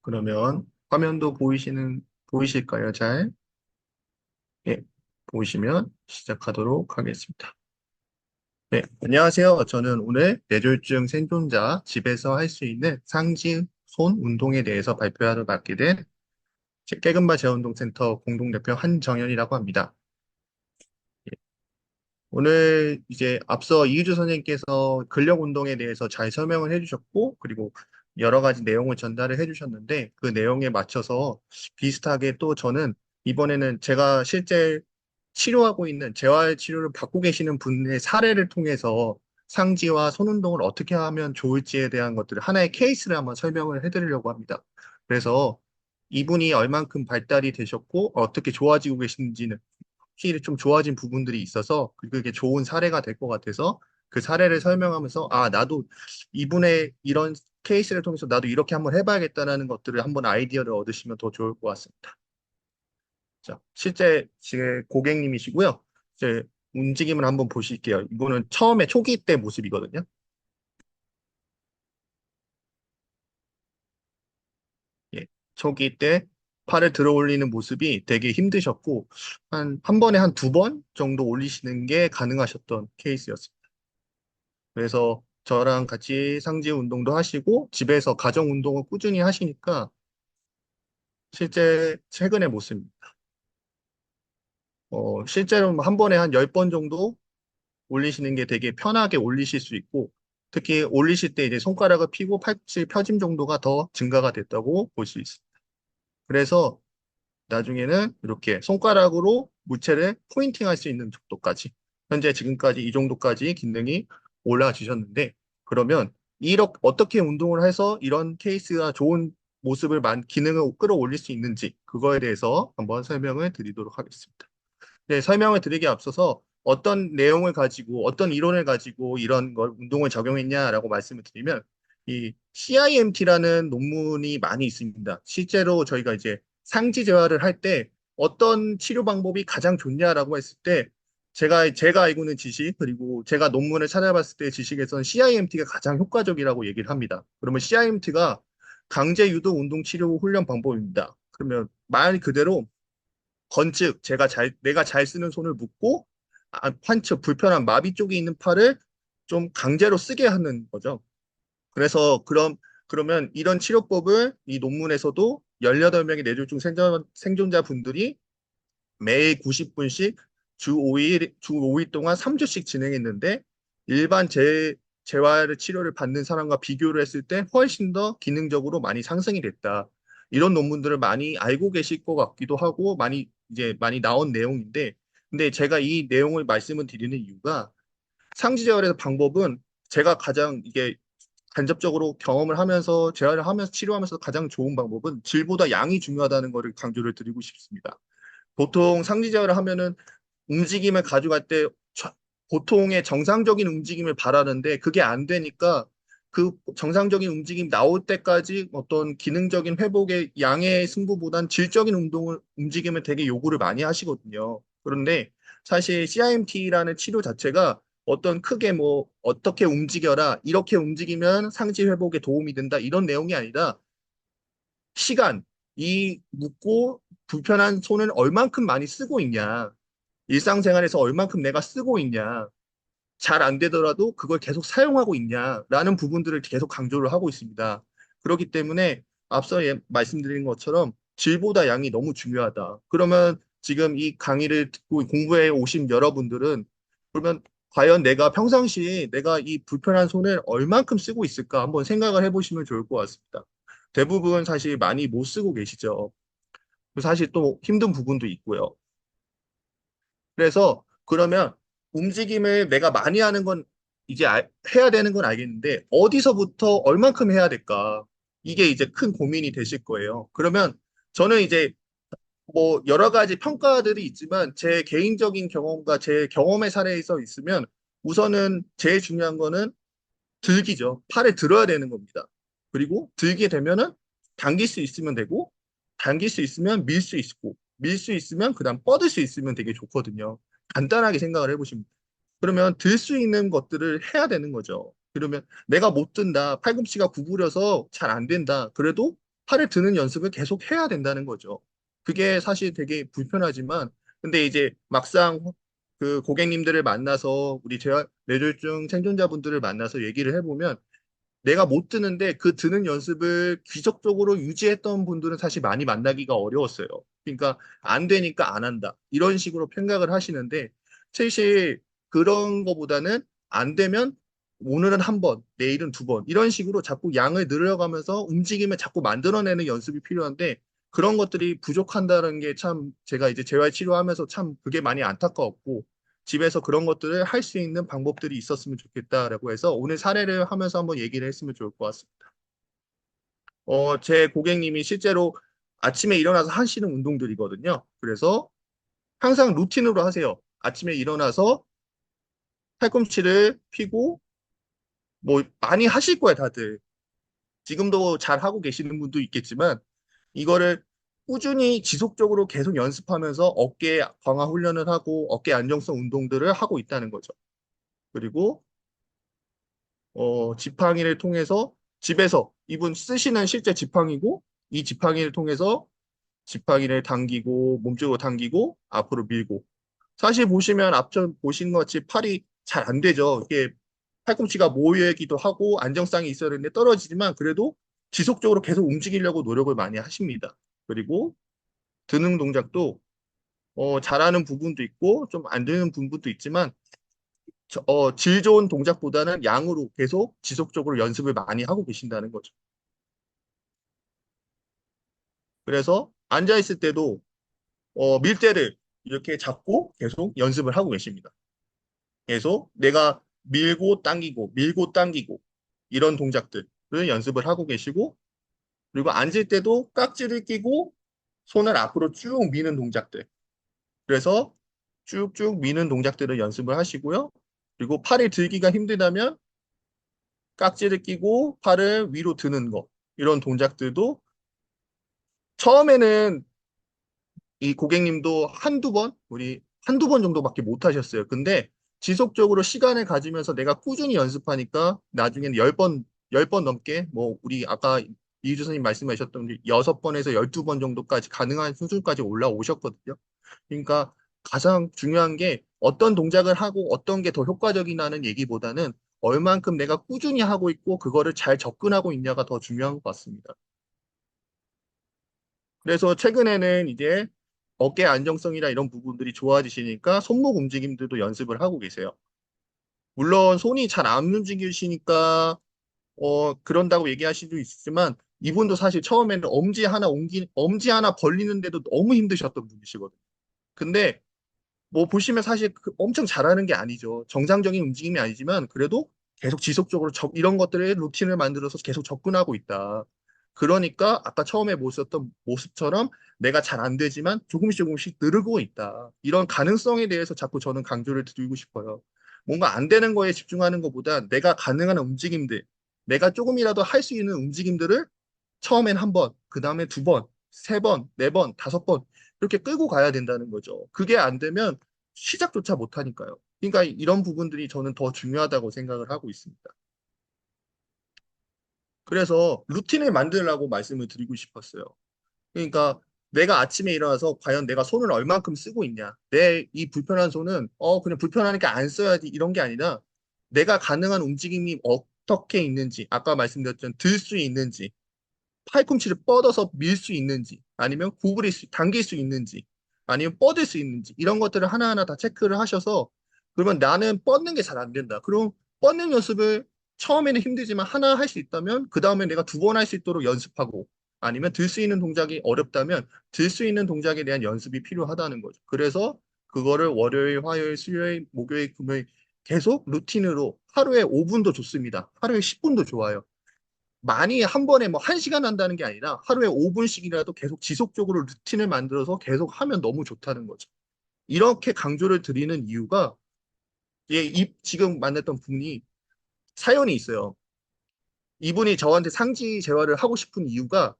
그러면 화면도 보이실까요? 잘? 예, 보이시면 시작하도록 하겠습니다. 네, 안녕하세요. 저는 오늘 뇌졸중 생존자 집에서 할 수 있는 상지 손 운동에 대해서 발표하러 맡게 된 깨금바 재활운동센터 공동대표 한정현이라고 합니다. 오늘 이제 앞서 이휘주 선생님께서 근력 운동에 대해서 잘 설명을 해주셨고, 그리고 여러 가지 내용을 전달을 해주셨는데, 그 내용에 맞춰서 비슷하게 또 저는 이번에는 제가 실제 치료하고 있는 재활 치료를 받고 계시는 분의 사례를 통해서 상지와 손 운동을 어떻게 하면 좋을지에 대한 것들을 하나의 케이스를 한번 설명을 해드리려고 합니다. 그래서 이분이 얼만큼 발달이 되셨고, 어떻게 좋아지고 계신지는 확실히 좀 좋아진 부분들이 있어서 그게 좋은 사례가 될 것 같아서 그 사례를 설명하면서 아, 나도 이분의 이런 케이스를 통해서 나도 이렇게 한번 해봐야겠다는 것들을 한번 아이디어를 얻으시면 더 좋을 것 같습니다. 자, 실제 제 고객님이시고요. 제 움직임을 한번 보실게요. 이분은 처음에 초기 때 모습이거든요. 예, 초기 때 팔을 들어 올리는 모습이 되게 힘드셨고 한 번에 한 두 번 정도 올리시는 게 가능하셨던 케이스였습니다. 그래서 저랑 같이 상지 운동도 하시고 집에서 가정 운동을 꾸준히 하시니까 실제 최근의 모습입니다. 실제로 한 번에 한 10번 정도 올리시는 게 되게 편하게 올리실 수 있고 특히 올리실 때 이제 손가락을 펴고 팔꿈치 펴짐 정도가 더 증가가 됐다고 볼 수 있습니다. 그래서 나중에는 이렇게 손가락으로 물체를 포인팅 할 수 있는 정도까지 현재 지금까지 이 정도까지 기능이 올라주셨는데 그러면 이렇게 어떻게 운동을 해서 이런 케이스가 좋은 모습을 기능을 끌어올릴 수 있는지 그거에 대해서 한번 설명을 드리도록 하겠습니다. 네, 설명을 드리기 앞서서 어떤 내용을 가지고 어떤 이론을 가지고 이런 걸 운동을 적용했냐라고 말씀을 드리면 이 CIMT라는 논문이 많이 있습니다. 실제로 저희가 이제 상지 재활을 할 때 어떤 치료 방법이 가장 좋냐라고 했을 때 제가 알고 있는 지식 그리고 제가 논문을 찾아봤을 때 지식에서는 CIMT가 가장 효과적이라고 얘기를 합니다. 그러면 CIMT가 강제 유도 운동 치료 훈련 방법입니다. 그러면 말 그대로 건즉 내가 잘 쓰는 손을 묶고 환처 불편한 마비 쪽에 있는 팔을 좀 강제로 쓰게 하는 거죠. 그래서 그러면 이런 치료법을 이 논문에서도 18명의 뇌졸중 생존자 분들이 매일 90분씩 주 5일 동안 3주씩 진행했는데 일반 재활 치료를 받는 사람과 비교를 했을 때 훨씬 더 기능적으로 많이 상승이 됐다. 이런 논문들을 많이 알고 계실 것 같기도 하고 많이 나온 내용인데 근데 제가 이 내용을 말씀을 드리는 이유가 상지재활의 방법은 제가 가장 이게 간접적으로 경험을 하면서 재활을 하면서 치료하면서 가장 좋은 방법은 질보다 양이 중요하다는 것을 강조를 드리고 싶습니다. 보통 상지재활을 하면은 움직임을 가져갈 때 보통의 정상적인 움직임을 바라는데 그게 안 되니까 그 정상적인 움직임 나올 때까지 어떤 기능적인 회복의 양의 승부보단 질적인 움직임을 되게 요구를 많이 하시거든요. 그런데 사실 CIMT라는 치료 자체가 어떤 크게 뭐 어떻게 움직여라 이렇게 움직이면 상지 회복에 도움이 된다 이런 내용이 아니라 시간 이 묻고 불편한 손을 얼만큼 많이 쓰고 있냐 일상생활에서 얼만큼 내가 쓰고 있냐, 잘 안 되더라도 그걸 계속 사용하고 있냐라는 부분들을 계속 강조를 하고 있습니다. 그렇기 때문에 앞서 말씀드린 것처럼 질보다 양이 너무 중요하다. 그러면 지금 이 강의를 듣고 공부해 오신 여러분들은 그러면 과연 내가 평상시에 내가 이 불편한 손을 얼만큼 쓰고 있을까 한번 생각을 해보시면 좋을 것 같습니다. 대부분 사실 많이 못 쓰고 계시죠. 사실 또 힘든 부분도 있고요. 그래서 그러면 움직임을 내가 많이 하는 건 이제 해야 되는 건 알겠는데 어디서부터 얼만큼 해야 될까? 이게 이제 큰 고민이 되실 거예요. 그러면 저는 이제 뭐 여러 가지 평가들이 있지만 제 개인적인 경험과 제 경험의 사례에서 있으면 우선은 제일 중요한 거는 들기죠. 팔에 들어야 되는 겁니다. 그리고 들게 되면은 당길 수 있으면 되고, 당길 수 있으면 밀 수 있고, 밀 수 있으면 그다음 뻗을 수 있으면 되게 좋거든요. 간단하게 생각을 해보시면. 그러면 들 수 있는 것들을 해야 되는 거죠. 그러면 내가 못 든다, 팔꿈치가 구부려서 잘 안 된다. 그래도 팔을 드는 연습을 계속 해야 된다는 거죠. 그게 사실 되게 불편하지만, 근데 이제 막상 그 고객님들을 만나서 우리 뇌졸중 생존자분들을 만나서 얘기를 해보면 내가 못 드는데 그 드는 연습을 귀적적으로 유지했던 분들은 사실 많이 만나기가 어려웠어요. 그러니까 안 되니까 안 한다. 이런 식으로 생각을 하시는데 사실 그런 거보다는 안 되면 오늘은 한 번, 내일은 두 번, 이런 식으로 자꾸 양을 늘려가면서 움직임을 자꾸 만들어내는 연습이 필요한데 그런 것들이 부족한다는 게 참 제가 이제 재활 치료하면서 참 그게 많이 안타까웠고 집에서 그런 것들을 할 수 있는 방법들이 있었으면 좋겠다라고 해서 오늘 사례를 하면서 한번 얘기를 했으면 좋을 것 같습니다. 제 고객님이 실제로 아침에 일어나서 하시는 운동들이거든요. 그래서 항상 루틴으로 하세요. 아침에 일어나서 팔꿈치를 펴고 뭐 많이 하실 거예요, 다들. 지금도 잘 하고 계시는 분도 있겠지만 이거를 꾸준히 지속적으로 계속 연습하면서 어깨 강화 훈련을 하고 어깨 안정성 운동들을 하고 있다는 거죠. 그리고 지팡이를 통해서 집에서 이분 쓰시는 실제 지팡이고 이 지팡이를 통해서 지팡이를 당기고 몸쪽으로 당기고 앞으로 밀고 사실 보시면 앞전 보신 것 같이 팔이 잘 안 되죠. 이게 팔꿈치가 모이기도 하고 안정성이 있어야 되는데 떨어지지만 그래도 지속적으로 계속 움직이려고 노력을 많이 하십니다. 그리고 드는 동작도 잘하는 부분도 있고 좀 안 되는 부분도 있지만 질 좋은 동작보다는 양으로 계속 지속적으로 연습을 많이 하고 계신다는 거죠. 그래서 앉아있을 때도 밀대를 이렇게 잡고 계속 연습을 하고 계십니다. 계속 내가 밀고 당기고 이런 동작들을 연습을 하고 계시고 그리고 앉을 때도 깍지를 끼고 손을 앞으로 쭉 미는 동작들. 그래서 쭉쭉 미는 동작들을 연습을 하시고요. 그리고 팔이 들기가 힘들다면 깍지를 끼고 팔을 위로 드는 거. 이런 동작들도 처음에는 이 고객님도 한두 번 정도밖에 못 하셨어요. 근데 지속적으로 시간을 가지면서 내가 꾸준히 연습하니까 나중에는 열 번 넘게, 뭐, 우리 아까 이유주 선생님 말씀하셨던 6번에서 12번 정도까지 가능한 수준까지 올라오셨거든요. 그러니까 가장 중요한 게 어떤 동작을 하고 어떤 게 더 효과적이냐는 얘기보다는 얼만큼 내가 꾸준히 하고 있고 그거를 잘 접근하고 있냐가 더 중요한 것 같습니다. 그래서 최근에는 이제 어깨 안정성이나 이런 부분들이 좋아지시니까 손목 움직임들도 연습을 하고 계세요. 물론 손이 잘 안 움직이시니까 그런다고 얘기하실 수 있지만 이분도 사실 처음에는 엄지 하나 벌리는데도 너무 힘드셨던 분이시거든요. 근데 뭐 보시면 사실 엄청 잘하는 게 아니죠. 정상적인 움직임이 아니지만 그래도 계속 지속적으로 이런 것들의 루틴을 만들어서 계속 접근하고 있다. 그러니까 아까 처음에 보셨던 모습처럼 내가 잘 안 되지만 조금씩 늘고 있다. 이런 가능성에 대해서 자꾸 저는 강조를 드리고 싶어요. 뭔가 안 되는 거에 집중하는 것보다 내가 가능한 움직임들, 내가 조금이라도 할 수 있는 움직임들을 처음엔 한 번, 그 다음에 두 번, 세 번, 네 번, 다섯 번 이렇게 끌고 가야 된다는 거죠. 그게 안 되면 시작조차 못 하니까요. 그러니까 이런 부분들이 저는 더 중요하다고 생각을 하고 있습니다. 그래서 루틴을 만들라고 말씀을 드리고 싶었어요. 그러니까 내가 아침에 일어나서 과연 내가 손을 얼만큼 쓰고 있냐. 내 이 불편한 손은 그냥 불편하니까 안 써야지 이런 게 아니라 내가 가능한 움직임이 어떻게 있는지 아까 말씀드렸던 들 수 있는지 팔꿈치를 뻗어서 밀 수 있는지, 아니면 당길 수 있는지, 아니면 뻗을 수 있는지, 이런 것들을 하나하나 다 체크를 하셔서, 그러면 나는 뻗는 게 잘 안 된다. 그럼 뻗는 연습을 처음에는 힘들지만 하나 할 수 있다면, 그 다음에 내가 두 번 할 수 있도록 연습하고, 아니면 들 수 있는 동작이 어렵다면, 들 수 있는 동작에 대한 연습이 필요하다는 거죠. 그래서 그거를 월요일, 화요일, 수요일, 목요일, 금요일 계속 루틴으로 하루에 5분도 좋습니다. 하루에 10분도 좋아요. 많이 한 번에 뭐 한 시간 한다는 게 아니라 하루에 5분씩이라도 계속 지속적으로 루틴을 만들어서 계속 하면 너무 좋다는 거죠. 이렇게 강조를 드리는 이유가 지금 만났던 분이 사연이 있어요. 이분이 저한테 상지 재활을 하고 싶은 이유가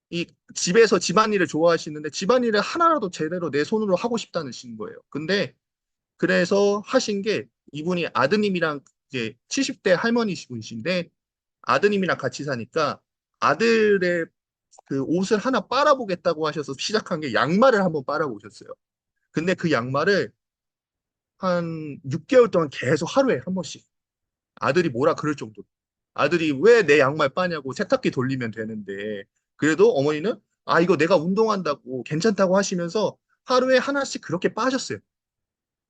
이 집에서 집안일을 좋아하시는데 집안일을 하나라도 제대로 내 손으로 하고 싶다는 신 거예요. 근데 그래서 하신 게 이분이 아드님이랑 이제 70대 할머니분이신데 아드님이랑 같이 사니까 아들의 그 옷을 하나 빨아보겠다고 하셔서 시작한 게 양말을 한번 빨아보셨어요. 근데 그 양말을 한 6개월 동안 계속 하루에 한 번씩 아들이 뭐라 그럴 정도로 아들이 왜 내 양말 빠냐고 세탁기 돌리면 되는데 그래도 어머니는 아 이거 내가 운동한다고 괜찮다고 하시면서 하루에 하나씩 그렇게 빠셨어요.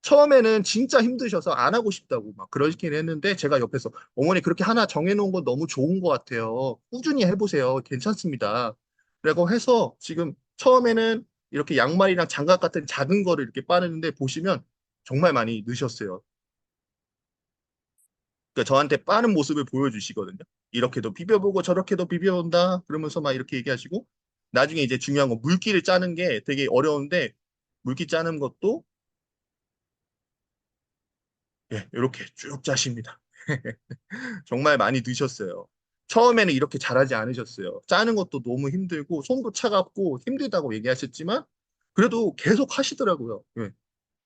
처음에는 진짜 힘드셔서 안 하고 싶다고 막 그러시긴 했는데 제가 옆에서 어머니 그렇게 하나 정해놓은 건 너무 좋은 것 같아요. 꾸준히 해보세요. 괜찮습니다. 라고 해서 지금 처음에는 이렇게 양말이랑 장갑 같은 작은 거를 이렇게 빠르는데 보시면 정말 많이 느셨어요. 그러니까 저한테 빠른 모습을 보여주시거든요. 이렇게도 비벼보고 저렇게도 비벼본다. 그러면서 막 이렇게 얘기하시고 나중에 이제 중요한 건 물기를 짜는 게 되게 어려운데 물기 짜는 것도 예, 이렇게 쭉 짜십니다. 정말 많이 드셨어요. 처음에는 이렇게 잘하지 않으셨어요. 짜는 것도 너무 힘들고 손도 차갑고 힘들다고 얘기하셨지만 그래도 계속 하시더라고요. 예.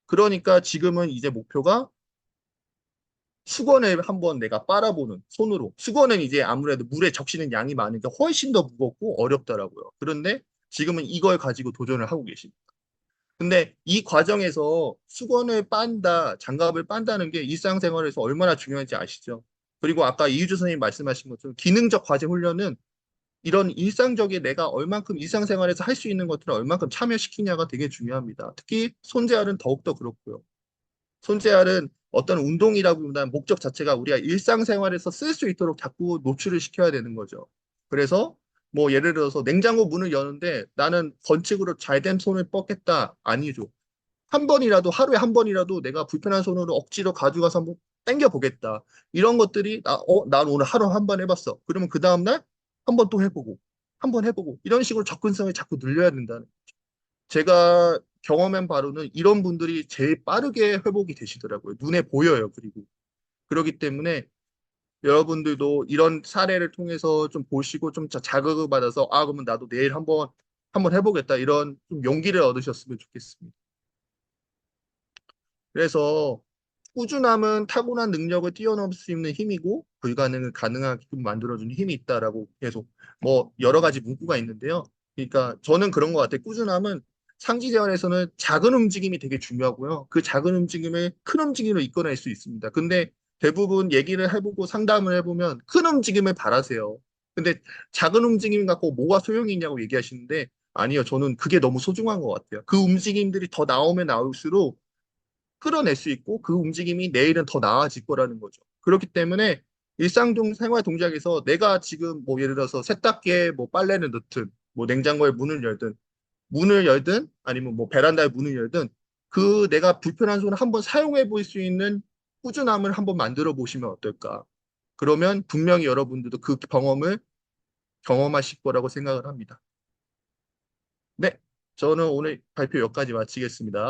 그러니까 지금은 이제 목표가 수건을 한번 내가 빨아보는 손으로. 수건은 이제 아무래도 물에 적시는 양이 많으니까 훨씬 더 무겁고 어렵더라고요. 그런데 지금은 이걸 가지고 도전을 하고 계십니다. 근데 이 과정에서 수건을 빤다, 장갑을 빤다는 게 일상생활에서 얼마나 중요한지 아시죠? 그리고 아까 이유주 선생님 말씀하신 것처럼 기능적 과제 훈련은 이런 일상적인 내가 얼만큼 일상생활에서 할 수 있는 것들을 얼만큼 참여시키냐가 되게 중요합니다. 특히 손재활은 더욱더 그렇고요. 손재활은 어떤 운동이라기보다는 목적 자체가 우리가 일상생활에서 쓸 수 있도록 자꾸 노출을 시켜야 되는 거죠. 그래서 뭐 예를 들어서 냉장고 문을 여는데 나는 건축으로 잘 된 손을 뻗겠다. 아니죠. 한 번이라도 하루에 한 번이라도 내가 불편한 손으로 억지로 가져가서 한번 당겨 보겠다. 이런 것들이 난 오늘 하루 한 번 해봤어. 그러면 그 다음날 한 번 또 해보고 한 번 해보고 이런 식으로 접근성을 자꾸 늘려야 된다는. 제가 경험한 바로는 이런 분들이 제일 빠르게 회복이 되시더라고요. 눈에 보여요. 그리고 그렇기 때문에 여러분들도 이런 사례를 통해서 좀 보시고 좀 자극을 받아서 아 그러면 나도 내일 한번 해보겠다 이런 좀 용기를 얻으셨으면 좋겠습니다. 그래서 꾸준함은 타고난 능력을 뛰어넘을 수 있는 힘이고 불가능을 가능하게끔 만들어주는 힘이 있다라고 계속 뭐 여러 가지 문구가 있는데요. 그러니까 저는 그런 것 같아요. 꾸준함은 상지재활에서는 작은 움직임이 되게 중요하고요. 그 작은 움직임을 큰 움직임으로 이끌어낼 수 있습니다. 근데 대부분 얘기를 해보고 상담을 해보면 큰 움직임을 바라세요. 근데 작은 움직임 갖고 뭐가 소용이 있냐고 얘기하시는데 아니요. 저는 그게 너무 소중한 것 같아요. 그 움직임들이 더 나오면 나올수록 끌어낼 수 있고 그 움직임이 내일은 더 나아질 거라는 거죠. 그렇기 때문에 생활 동작에서 내가 지금 뭐 예를 들어서 세탁기에 뭐 빨래를 넣든 뭐 냉장고에 문을 열든 아니면 뭐 베란다에 문을 열든 그 내가 불편한 손을 한번 사용해 볼 수 있는 꾸준함을 한번 만들어 보시면 어떨까. 그러면 분명히 여러분들도 그 경험을 경험하실 거라고 생각을 합니다. 네, 저는 오늘 발표 여기까지 마치겠습니다.